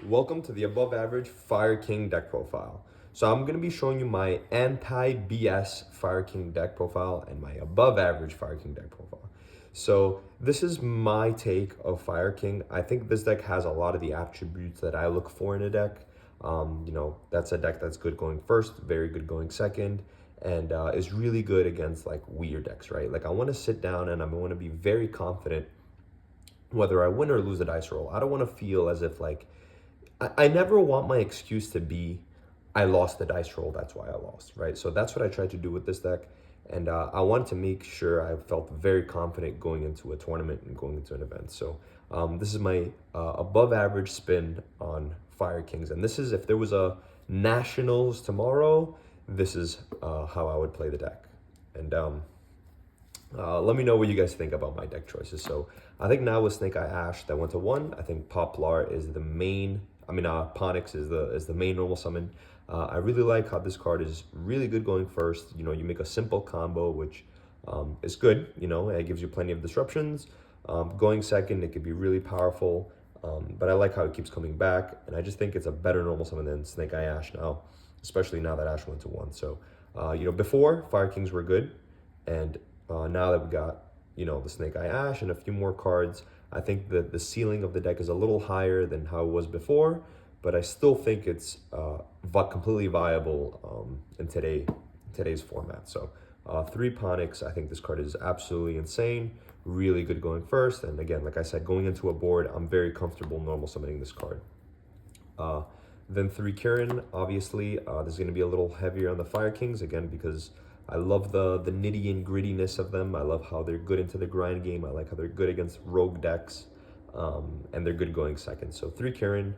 welcome to the above average Fire King deck profile. So I'm going to be showing you my anti-BS Fire King deck profile and my above average Fire King deck profile. So this is my take of Fire King. I think this deck has a lot of the attributes that I look for in a deck. That's a deck that's good going first, very good going second, and is really good against like weird decks, right? Like I want to sit down and I want to be very confident whether I win or lose a dice roll. I don't want to feel as if like I never want my excuse to be I lost the dice roll, that's why I lost, right? So that's what I tried to do with this deck, and I wanted to make sure I felt very confident going into a tournament and going into an event. So this is my above average spin on Fire Kings, and this is if there was a Nationals tomorrow, this is how I would play the deck. And let me know what you guys think about my deck choices. So I think now with Snake Eye Ash that went to 1. I think Poplar is the main. Ponix is the main normal summon. I really like how this card is really good going first. You know, you make a simple combo, which is good. You know, it gives you plenty of disruptions. Going second, it could be really powerful. But I like how it keeps coming back, and I just think it's a better normal summon than Snake Eye Ash now, especially now that Ash went to 1. So, before Fire Kings were good, and now that we got, the Snake Eye Ash and a few more cards, I think that the ceiling of the deck is a little higher than how it was before, but I still think it's completely viable in today's format. So 3 Ponix, I think this card is absolutely insane, really good going first, and again, like I said, going into a board, I'm very comfortable normal summoning this card. Then 3 Kirin, obviously, this is going to be a little heavier on the Fire Kings, again, because I love the nitty and grittiness of them. I love how they're good into the grind game. I like how they're good against rogue decks, and they're good going second. So 3 Kirin,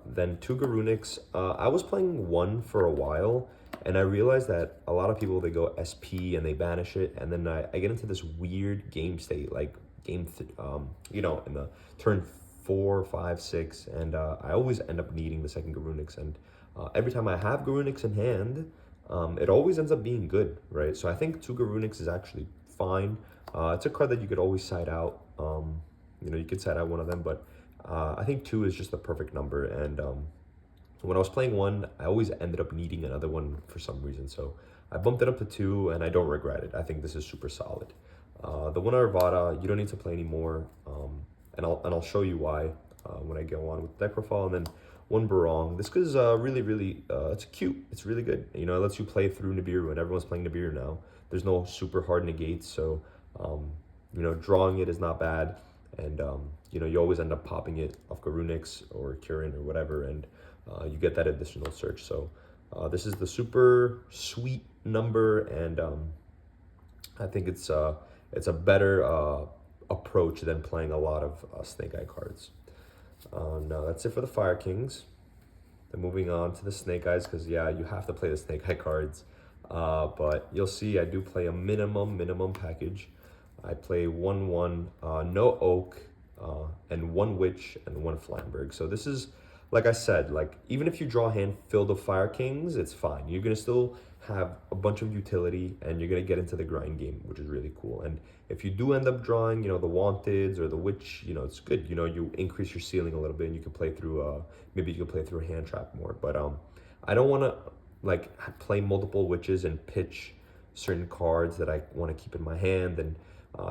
then 2 Garunix. I was playing 1 for a while, and I realized that a lot of people, they go SP and they banish it, and then I get into this weird game state, like in the turn 4, 5, 6, and I always end up needing the second Garunix, and every time I have Garunix in hand, it always ends up being good, right? So I think 2 Garunix is actually fine. It's a card that you could always side out. You could side out one of them, but I think 2 is just the perfect number. And when I was playing 1, I always ended up needing another one for some reason. So I bumped it up to 2, and I don't regret it. I think this is super solid. The 1 Arvada, you don't need to play anymore, and I'll show you why when I go on with deck profile. And then 1 Barong. This is really, it's cute. It's really good. It lets you play through Nibiru, and everyone's playing Nibiru now. There's no super hard negates, so, drawing it is not bad. And, you always end up popping it off Garunix or Kirin or whatever, and you get that additional search. So this is the super sweet number, and I think it's a better approach than playing a lot of Snake Eye cards. Now that's it for the Fire Kings. Then moving on to the Snake Eyes, because you have to play the Snake Eye cards. But you'll see I do play a minimum package. I play 1/1, no Oak, and 1 Witch and 1 Flamberg. So this is, like I said, like even if you draw a hand filled of Fire Kings, it's fine. You're gonna still have a bunch of utility, and you're gonna get into the grind game, which is really cool. And if you do end up drawing, the Wanteds or the Witch, it's good. You increase your ceiling a little bit, and you can play through. Maybe you can play through a hand trap more. But I don't want to like play multiple Witches and pitch certain cards that I want to keep in my hand. And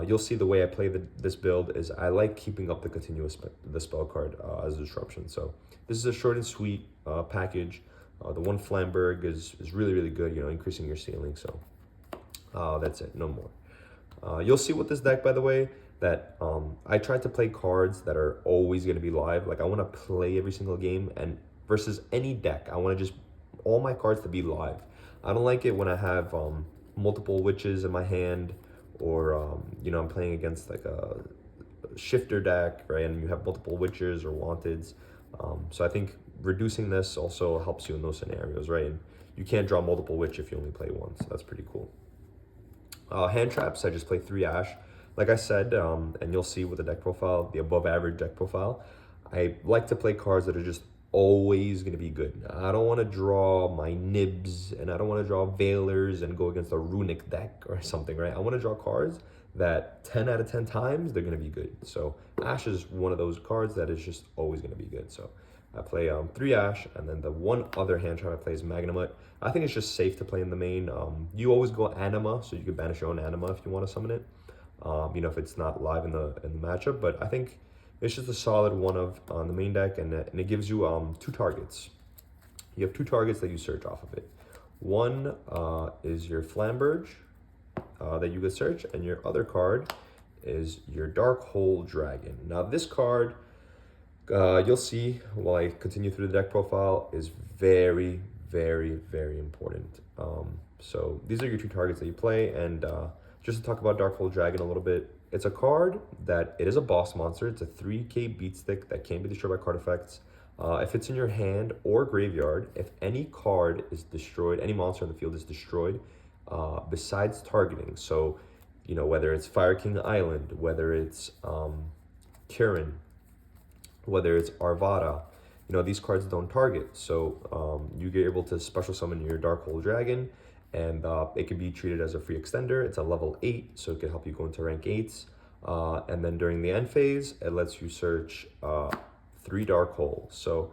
you'll see the way I play this build is I like keeping up the spell card as a disruption. So this is a short and sweet package. The 1 Flamberg is really good, increasing your ceiling. So that's it, no more. You'll see with this deck, by the way, that I try to play cards that are always going to be live. Like I want to play every single game, and versus any deck, I want to just all my cards to be live. I don't like it when I have multiple Witches in my hand, or I'm playing against like a shifter deck, right? And you have multiple Witches or Wanteds. So I think reducing this also helps you in those scenarios, right? And you can't draw multiple Witch if you only play 1, so that's pretty cool. Hand traps, I just play 3 Ash. Like I said, and you'll see with the deck profile, the above average deck profile, I like to play cards that are just always going to be good. I don't want to draw my Nibs, and I don't want to draw Veilers and go against a Runic deck or something, right? I want to draw cards that 10 out of 10 times, they're going to be good. So Ash is one of those cards that is just always going to be good. So I play 3 Ash, and then the one other hand trap I play is Magnamut. I think it's just safe to play in the main. You always go Anima, so you can banish your own Anima if you want to summon it. If it's not live in the matchup, but I think it's just a solid one of on the main deck, and it gives you 2 targets. You have 2 targets that you search off of it. One is your Flamberge that you could search, and your other card is your Dark Hole Dragon. Now this card, you'll see while I continue through the deck profile, is very, very, very important. So these are your 2 targets that you play, and just to talk about Dark Hole Dragon a little bit, it's a card that it is a boss monster. It's a 3k beat stick that can be destroyed by card effects. If it's in your hand or graveyard, if any card is destroyed, any monster in the field is destroyed, besides targeting, so whether it's Fire King Island, whether it's Kirin, whether it's Arvada, these cards don't target. So you get able to special summon your Dark Hole Dragon, and it can be treated as a free extender. It's a level 8, so it can help you go into rank 8s. And then during the end phase, it lets you search 3 Dark Holes. So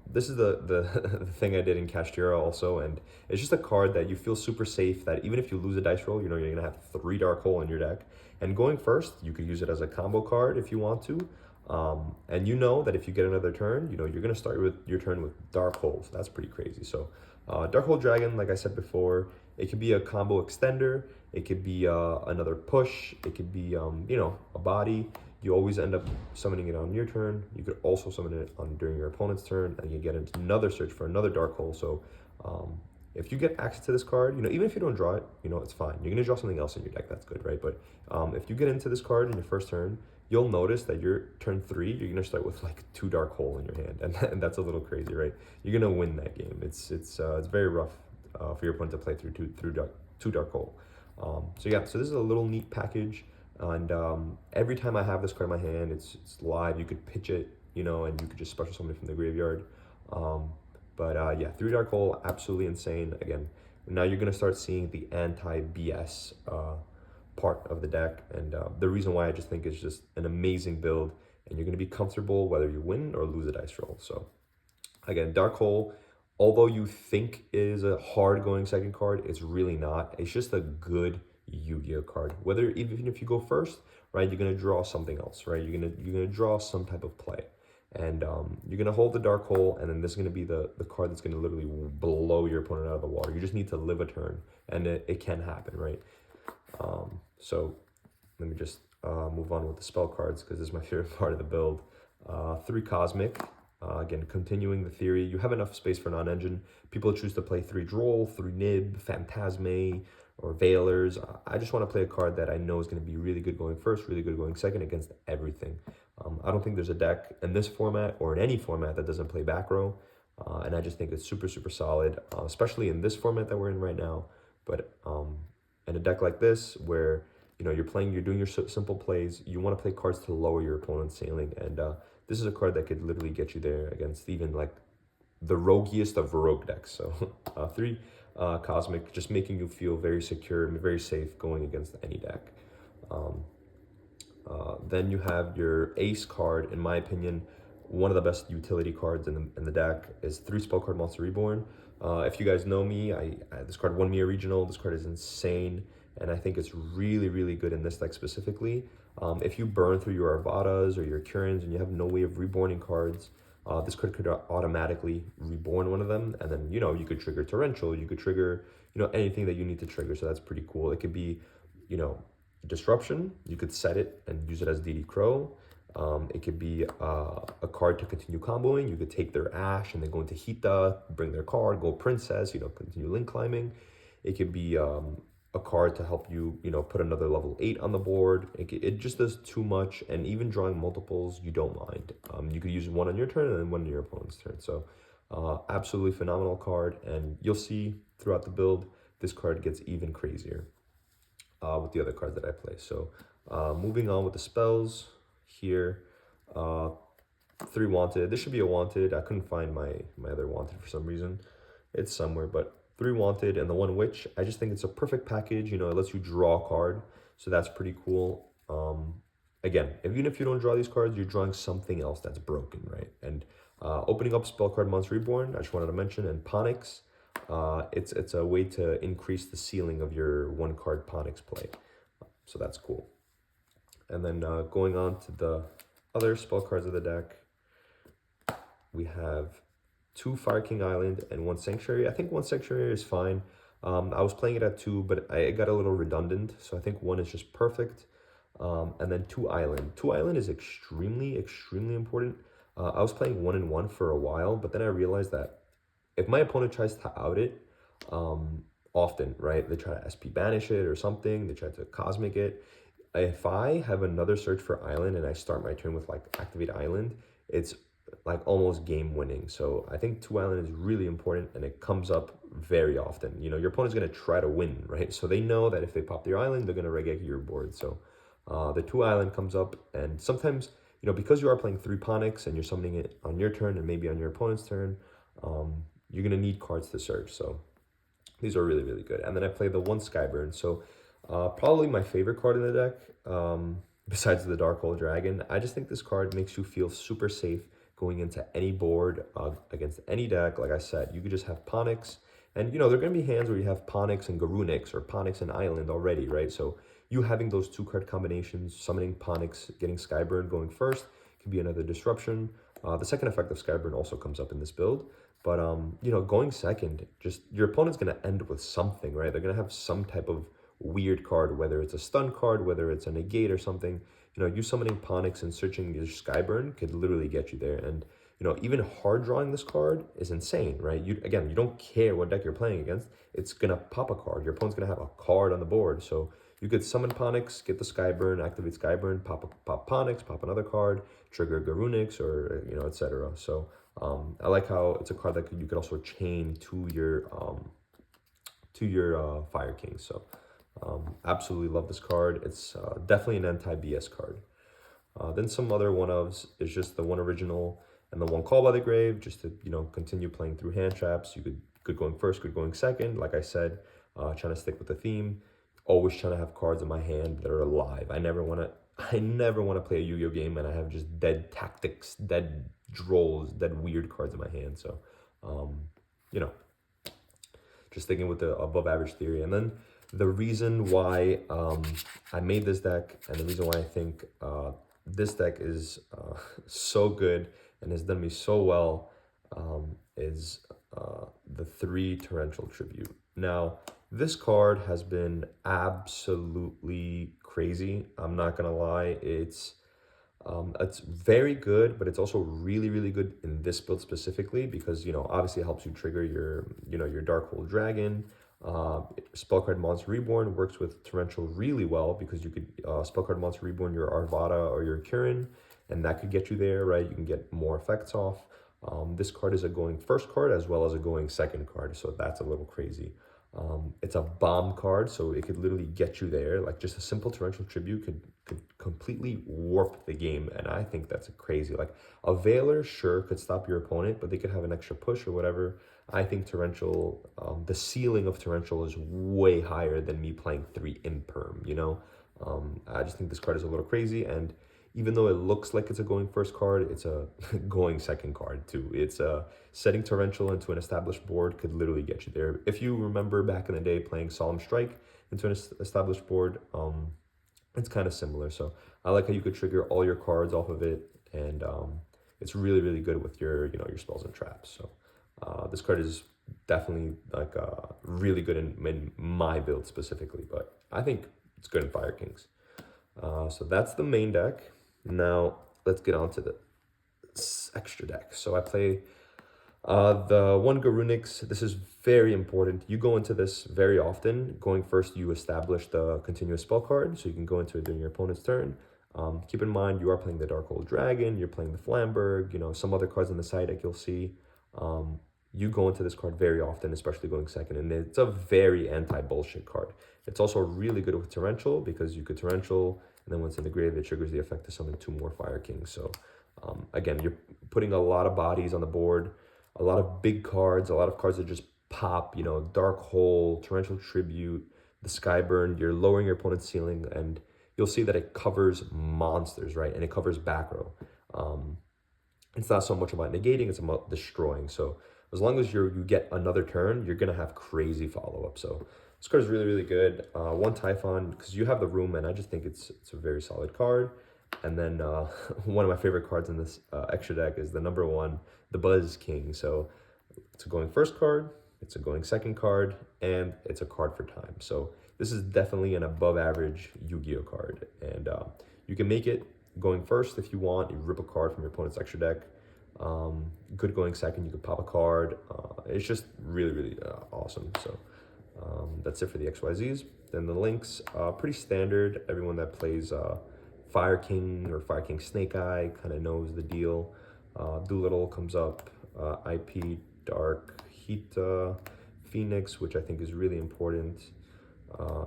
this is the thing I did in Kashtira also, and it's just a card that you feel super safe that even if you lose a dice roll, you're gonna have 3 Dark Hole in your deck. And going first, you could use it as a combo card if you want to. And that if you get another turn, you're gonna start with your turn with Dark Holes. That's pretty crazy. So Dark Hole Dragon, like I said before, it could be a combo extender, it could be another push, it could be a body. You always end up summoning it on your turn. You could also summon it during your opponent's turn, and you get into another search for another Dark Hole. So if you get access to this card, even if you don't draw it, it's fine. You're gonna draw something else in your deck, that's good, right? But if you get into this card in your first turn, you'll notice that your turn 3, you're gonna start with like 2 Dark Hole in your hand, and that's a little crazy, right? You're gonna win that game. It's very rough for your opponent to play through two Dark Hole. So this is a little neat package, and every time I have this card in my hand, it's live. You could pitch it, and you could just special summon it from the graveyard. 3 Dark Hole, absolutely insane. Again, now you're gonna start seeing the anti-BS part of the deck, and the reason why I just think it's just an amazing build, and you're going to be comfortable whether you win or lose a dice roll. So again, Dark Hole, although you think is a hard going second card, it's really not. It's just a good Yu-Gi-Oh card. Even if you go first, right, you're going to draw something else, right? You're gonna draw some type of play, and you're going to hold the Dark Hole, and then this is going to be the card that's going to literally blow your opponent out of the water. You just need to live a turn, and it can happen, right? So let me just move on with the spell cards, because this is my favorite part of the build. 3 Cosmic, again, continuing the theory. You have enough space for non-engine. People choose to play 3 Droll, 3 Nib, Phantasme, or Veilers. I just want to play a card that I know is going to be really good going first, really good going second against everything. I don't think there's a deck in this format or in any format that doesn't play backrow, and I just think it's super, super solid, especially in this format that we're in right now. But in a deck like this, where you're doing your simple plays, you want to play cards to lower your opponent's ceiling, and this is a card that could literally get you there against even like the roguiest of rogue decks. So 3 Cosmic, just making you feel very secure and very safe going against any deck. Then you have your ace card. In my opinion, one of the best utility cards in the deck is 3 Spellcard Monster Reborn. If you guys know me, this card won me a regional. This card is insane, and I think it's really, really good in this deck specifically. If you burn through your Arvadas or your Curins and you have no way of reborning cards, this card could automatically reborn one of them, and then you could trigger Torrential, you could trigger anything that you need to trigger. So that's pretty cool. It could be Disruption. You could set it and use it as DD Crow. It could be a card to continue comboing. You could take their Ash and then go into Hita, bring their card, go Princess, continue link climbing. It could be a card to help you, put another level 8 on the board. It just does too much, and even drawing multiples, you don't mind. You could use one on your turn and then one on your opponent's turn. So absolutely phenomenal card, and you'll see throughout the build, this card gets even crazier with the other cards that I play. So moving on with the spells here, 3 Wanted. This should be a Wanted. I couldn't find my other Wanted for some reason. It's somewhere, but 3 Wanted and the 1 Witch. I just think it's a perfect package. It lets you draw a card, so that's pretty cool. Again, even if you don't draw these cards, you're drawing something else that's broken, right? And Opening up spell card Monster Reborn, I just wanted to mention, and Ponyx. It's a way to increase the ceiling of your one card Ponyx play. So that's cool. And then going on to the other spell cards of the deck, we have 2 Fire King Island and 1 Sanctuary. I think 1 Sanctuary is fine. I was playing it at 2, but it got a little redundant, so I think 1 is just perfect. And then 2 Island. 2 Island is extremely, extremely important. I was playing 1 and 1 for a while, but then I realized that if my opponent tries to out it, often, right, they try to SP banish it or something, they try to cosmic it. If I have another search for Island and I start my turn with like activate Island, it's like almost game winning. So I think 2 Island is really important, and it comes up very often. You know, your opponent's going to try to win, right? So they know that if they pop their Island, they're going to regate your board. So the 2 Island comes up, and sometimes, you know, because you are playing 3 Ponyx and you're summoning it on your turn and maybe on your opponent's turn, you're going to need cards to search. So these are really, really good. And then I play the 1 Skyburn. So probably my favorite card in the deck, besides the Dark Hole Dragon. I just think this card makes you feel super safe going into any board, against any deck. Like I said, you could just have Ponyx. And, you know, there are going to be hands where you have Ponyx and Garunix or Ponyx and Island already, right? So you having those 2 card combinations, summoning Ponyx, getting Skyburn going first, can be another disruption. The second effect of Skyburn also comes up in this build. But, you know, going second, just your opponent's going to end with something, right? They're going to have some type of weird card, whether it's a stun card, whether it's a negate or something. You know, you summoning Ponyx and searching your Skyburn could literally get you there. And, you know, even hard drawing this card is insane, right? You don't care what deck you're playing against. It's going to pop a card. Your opponent's going to have a card on the board. So you could summon Ponyx, get the Skyburn, activate Skyburn, pop Ponyx, pop another card, trigger Garunix, or, you know, etc. So I like how it's a card that you could also chain to your Fire King. So absolutely love this card. It's definitely an anti-BS card. Then some other one-ofs is just the 1 original and the 1 Call by the Grave, just to, you know, continue playing through hand traps. You could good going first, good going second. Like I said, trying to stick with the theme. Always trying to have cards in my hand that are alive. I never want to play a Yu-Gi-Oh game and I have just dead tactics, dead drolls, dead weird cards in my hand. So, you know, just sticking with the above average theory. And then the reason why I made this deck, and the reason why I think this deck is so good and has done me so well, is the 3 Torrential Tribute. Now, this card has been absolutely crazy. I'm not gonna lie. It's very good, but it's also really, really good in this build specifically because, you know, obviously it helps you trigger your, you know, your Dark Hole Dragon. Spell card Monster Reborn works with Torrential really well because you could spell card Monster Reborn your Arvada or your Kirin, and that could get you there, right? You can get more effects off. This card is a going first card as well as a going second card, so that's a little crazy. It's a bomb card, so it could literally get you there. Like just a simple Torrential Tribute could completely warp the game, and I think that's crazy. Like a Veiler, sure, could stop your opponent, but they could have an extra push or whatever. I think Torrential, the ceiling of Torrential is way higher than me playing 3 Imperm, you know? I just think this card is a little crazy, and even though it looks like it's a going first card, it's a going second card too. It's setting Torrential into an established board could literally get you there. If you remember back in the day playing Solemn Strike into an established board, it's kind of similar. So I like how you could trigger all your cards off of it, and it's really, really good with your, you know, your spells and traps. So this card is definitely like really good in my build specifically, but I think it's good in Fire Kings. So that's the main deck. Now let's get on to the extra deck. So I play the 1 Garunix. This is very important. You go into this very often. Going first, you establish the continuous spell card, so you can go into it during your opponent's turn. Keep in mind, you are playing the Dark Hole Dragon, you're playing the Flamberg, you know, some other cards on the side deck you'll see. You go into this card very often, especially going second, and it's a very anti-bullshit card. It's also really good with Torrential because you could Torrential, and then once in the grave, it triggers the effect to summon 2 more Fire Kings. So again, you're putting a lot of bodies on the board, a lot of big cards, a lot of cards that just pop, you know, Dark Hole, Torrential Tribute, the Skyburn. You're lowering your opponent's ceiling, and you'll see that it covers monsters, right? And it covers backrow. It's not so much about negating, it's about destroying. So as long as you get another turn, you're gonna have crazy follow-up. So this card is really, really good. One Typhon, because you have the room, and I just think it's a very solid card. And then one of my favorite cards in this extra deck is the number one, the Buzz King. So it's a going first card, it's a going second card, and it's a card for time. So this is definitely an above average Yu-Gi-Oh card. And you can make it going first if you want. You rip a card from your opponent's extra deck. Good going second, you could pop a card. It's just really, really awesome. So that's it for the XYZs. Then the links, pretty standard. Everyone that plays Fire King or Fire King Snake Eye kind of knows the deal. Doolittle comes up, IP Dark Heat Phoenix, which I think is really important.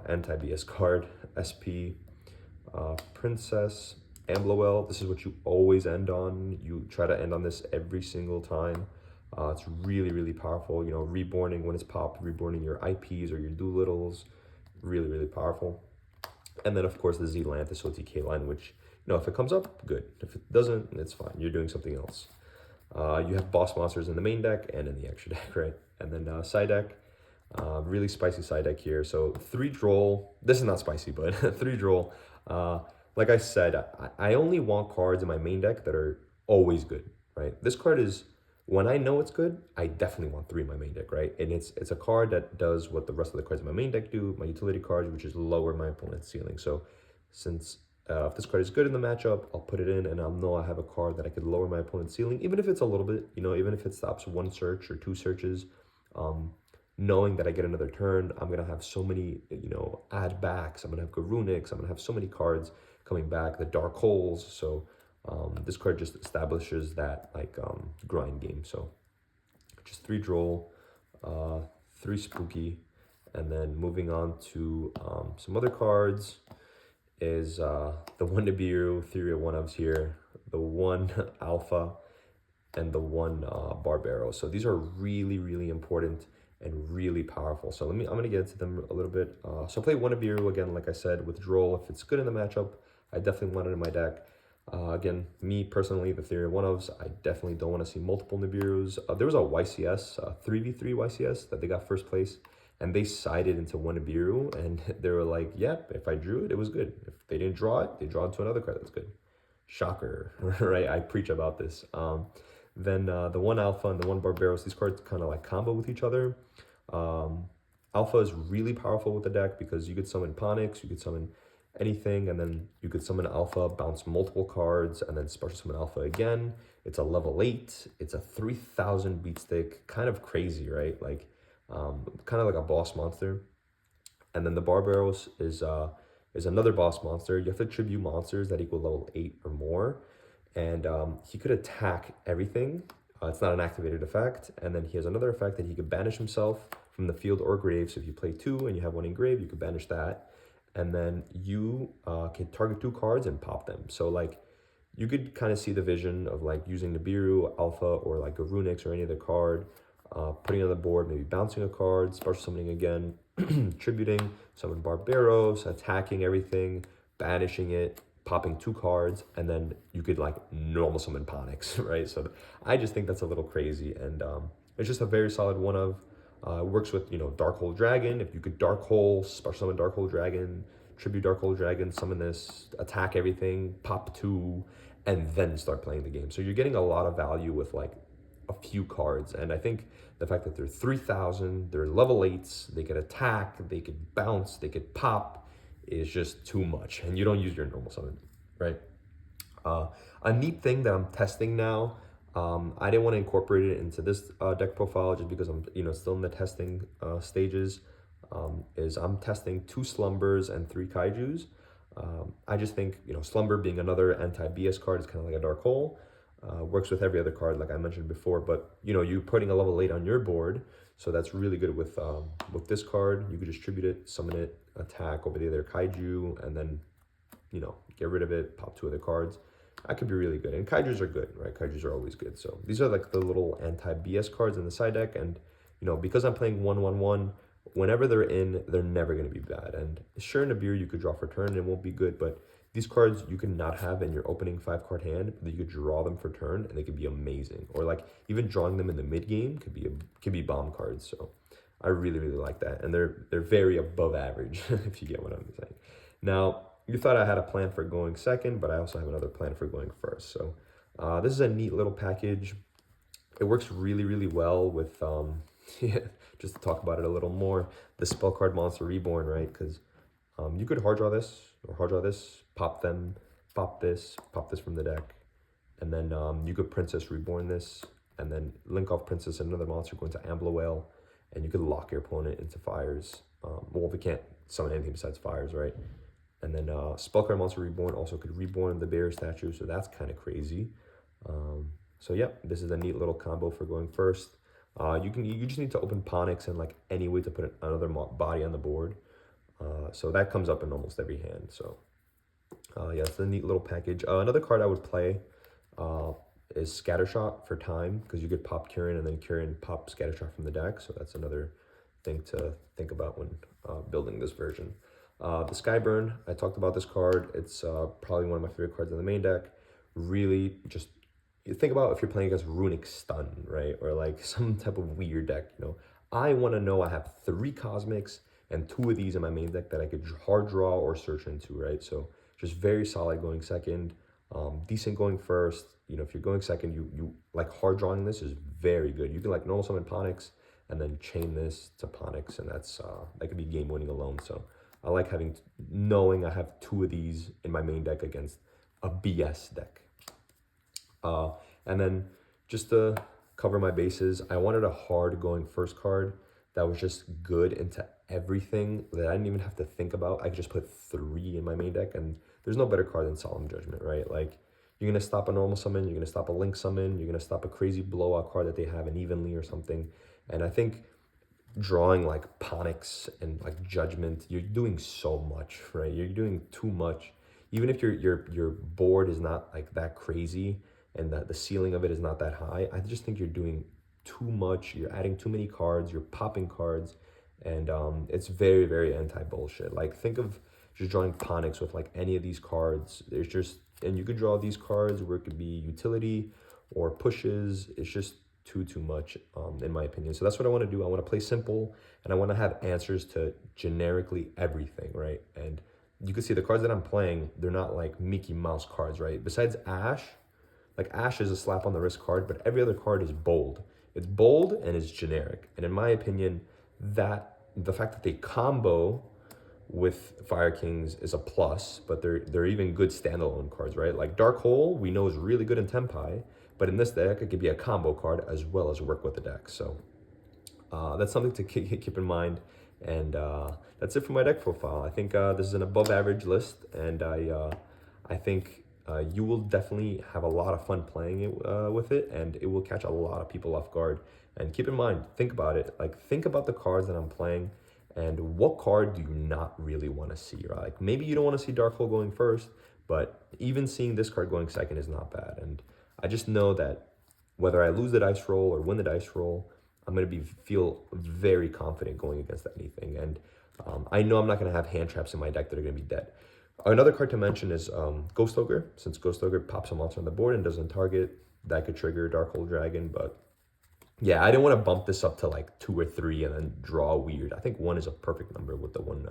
Anti-BS card, SP, Princess, Amblowell. This is what you always end on. You try to end on this every single time. It's really, really powerful. You know, reborning when it's popped, reborning your IPs or your Doolittles. Really, really powerful. And then, of course, the Zealanthus OTK line, which, you know, if it comes up, good. If it doesn't, it's fine. You're doing something else. You have boss monsters in the main deck and in the extra deck, right? And then side deck, really spicy side deck here. So 3 droll. This is not spicy, but 3 droll. Like I said, I only want cards in my main deck that are always good, right? This card is, when I know it's good, I definitely want 3 in my main deck, right? And it's a card that does what the rest of the cards in my main deck do, my utility cards, which is lower my opponent's ceiling. So since if this card is good in the matchup, I'll put it in, and I'll know I have a card that I could lower my opponent's ceiling, even if it's a little bit, you know, even if it stops 1 search or 2 searches. Knowing that I get another turn, I'm gonna have so many, you know, add backs. I'm gonna have Garunics. I'm gonna have so many cards coming back. The Dark Holes. So this card just establishes that like grind game. So just 3 droll, 3 spooky, and then moving on to some other cards is the 1 Nibiru, Theory of One-Ofs here, the 1 Alpha, and the 1 Barbaro. So these are really, really important and really powerful. So I'm gonna get into them a little bit. So I play 1 Nibiru again, like I said, with Droll. If it's good in the matchup, I definitely want it in my deck. Again, me personally, the Theory of One-Ofs, I definitely don't want to see multiple Nibirus. There was a YCS, 3v3 YCS that they got first place, and they sided into 1 Nibiru, and they were like, yep, if I drew it, it was good. If they didn't draw it, they draw it to another card that's good. Shocker, right? I preach about this. Then the 1 Alpha and the 1 Barbaros, these cards kind of like combo with each other. Alpha is really powerful with the deck because you could summon Ponix, you could summon anything, and then you could summon Alpha, bounce multiple cards, and then special summon Alpha again. It's a level 8. It's a 3,000 beat stick. Kind of crazy, right? Like, kind of like a boss monster. And then the Barbaros is another boss monster. You have to tribute monsters that equal level 8 or more. And he could attack everything. It's not an activated effect. And then he has another effect that he could banish himself from the field or grave. So if you play 2 and you have 1 in grave, you could banish that. And then you can target 2 cards and pop them. So like you could kind of see the vision of like using Nibiru, Alpha, or like a Runix or any other card, putting it on the board, maybe bouncing a card, special summoning again, tributing, summon Barbaros, attacking everything, banishing it, popping 2 cards, and then you could like normal summon Ponix, right? So I just think that's a little crazy, and it's just a very solid one of. Works with, you know, Dark Hole Dragon. If you could Dark Hole, special summon Dark Hole Dragon, tribute Dark Hole Dragon, summon this, attack everything, pop 2, and then start playing the game. So you're getting a lot of value with like a few cards. And I think the fact that they're 3,000, they're level 8s, they could attack, they could bounce, they could pop, is just too much. And you don't use your normal summon, right? A neat thing that I'm testing now, I didn't want to incorporate it into this deck profile just because I'm, you know, still in the testing stages, is I'm testing 2 Slumbers and 3 Kaijus. I just think, you know, Slumber being another anti-BS card is kind of like a Dark Hole. Works with every other card like I mentioned before, but, you know, you're putting a level 8 on your board, so that's really good with this card. You could distribute it, summon it, attack over the other Kaiju, and then, you know, get rid of it, pop 2 other cards. That could be really good. And Kaijus are good, right? Kaijus are always good. So these are like the little anti-BS cards in the side deck. And, you know, because I'm playing 1/1/1, whenever they're in, they're never going to be bad. And sure, Nibiru, you could draw for turn, it won't be good. But These cards you can not have in your opening 5-card hand, but you could draw them for turn, and they could be amazing. Or like even drawing them in the mid game could be bomb cards. So I really really like that, and they're very above average if you get what I'm saying. Now you thought I had a plan for going second, but I also have another plan for going first. So this is a neat little package. It works really, really well with, yeah, just to talk about it a little more, the spell card Monster Reborn, right? Because you could hard draw this, or hard draw this, pop this from the deck, and then you could Princess Reborn this, and then link off Princess and another monster going to Ambler Whale, and you could lock your opponent into fires. Well, we can't summon anything besides fires, right? And then Spellcard Monster Reborn also could reborn the bear statue, so that's kind of crazy. So yeah, this is a neat little combo for going first. You just need to open Ponix and like any way to put another body on the board. So that comes up in almost every hand. So yeah, it's a neat little package. Another card I would play is Scattershot for time, because you could pop Kieran and then Kieran pop Scattershot from the deck. So that's another thing to think about when building this version. The Skyburn, I talked about this card. It's probably one of my favorite cards in the main deck. Really, just you think about if you're playing against Runic Stun, right? Or like some type of weird deck, you know. I want to know I have 3 Cosmics and 2 of these in my main deck that I could hard draw or search into, right? So just very solid going second, decent going first. You know, if you're going second, you like hard drawing this is very good. You can like normal summon Ponix and then chain this to Ponix, and that's that could be game winning alone. So I like knowing I have 2 of these in my main deck against a BS deck. And then just to cover my bases, I wanted a hard going first card that was just good into everything that I didn't even have to think about. I could just put 3 in my main deck, and there's no better card than Solemn Judgment, right? Like, you're going to stop a normal summon, you're going to stop a link summon, you're going to stop a crazy blowout card that they have in Evenly or something. And I think drawing like Ponix and like Judgment, you're doing so much, right? You're doing too much. Even if your board is not like that crazy and that the ceiling of it is not that high, I just think you're doing too much. You're adding too many cards, you're popping cards, and it's very, very anti-bullshit. Like, think of just drawing Ponix with like any of these cards. There's just, and you could draw these cards where it could be utility or pushes. It's just too much, in my opinion. So that's what I want to do. I want to play simple, and I want to have answers to generically everything, right? And you can see the cards that I'm playing, they're not like Mickey Mouse cards, right? Besides Ash, like Ash is a slap on the wrist card, but every other card is bold. It's bold and it's generic. And in my opinion, that the fact that they combo with Fire Kings is a plus, but they're even good standalone cards, right? Like Dark Hole, we know is really good in Tenpai, but in this deck, it could be a combo card as well as work with the deck. So that's something to keep in mind. And that's it for my deck profile. I think this is an above average list, and I think you will definitely have a lot of fun playing it with it, and it will catch a lot of people off guard. And keep in mind, think about it. Like, think about the cards that I'm playing, and what card do you not really want to see, right? Like, maybe you don't want to see Dark Hole going first, but even seeing this card going second is not bad. And I just know that whether I lose the dice roll or win the dice roll, I'm going to feel very confident going against anything. And I know I'm not going to have hand traps in my deck that are going to be dead. Another card to mention is Ghost Ogre. Since Ghost Ogre pops a monster on the board and doesn't target, that could trigger Dark Hole Dragon. But yeah, I didn't want to bump this up to like 2 or 3 and then draw weird. I think 1 is a perfect number with the one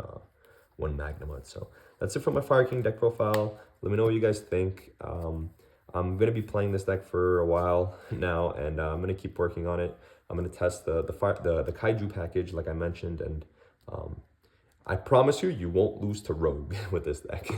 Magnemite. So that's it for my Fire King deck profile. Let me know what you guys think. I'm going to be playing this deck for a while now, and I'm going to keep working on it. I'm going to test the Kaiju package, like I mentioned, and I promise you won't lose to Rogue with this deck.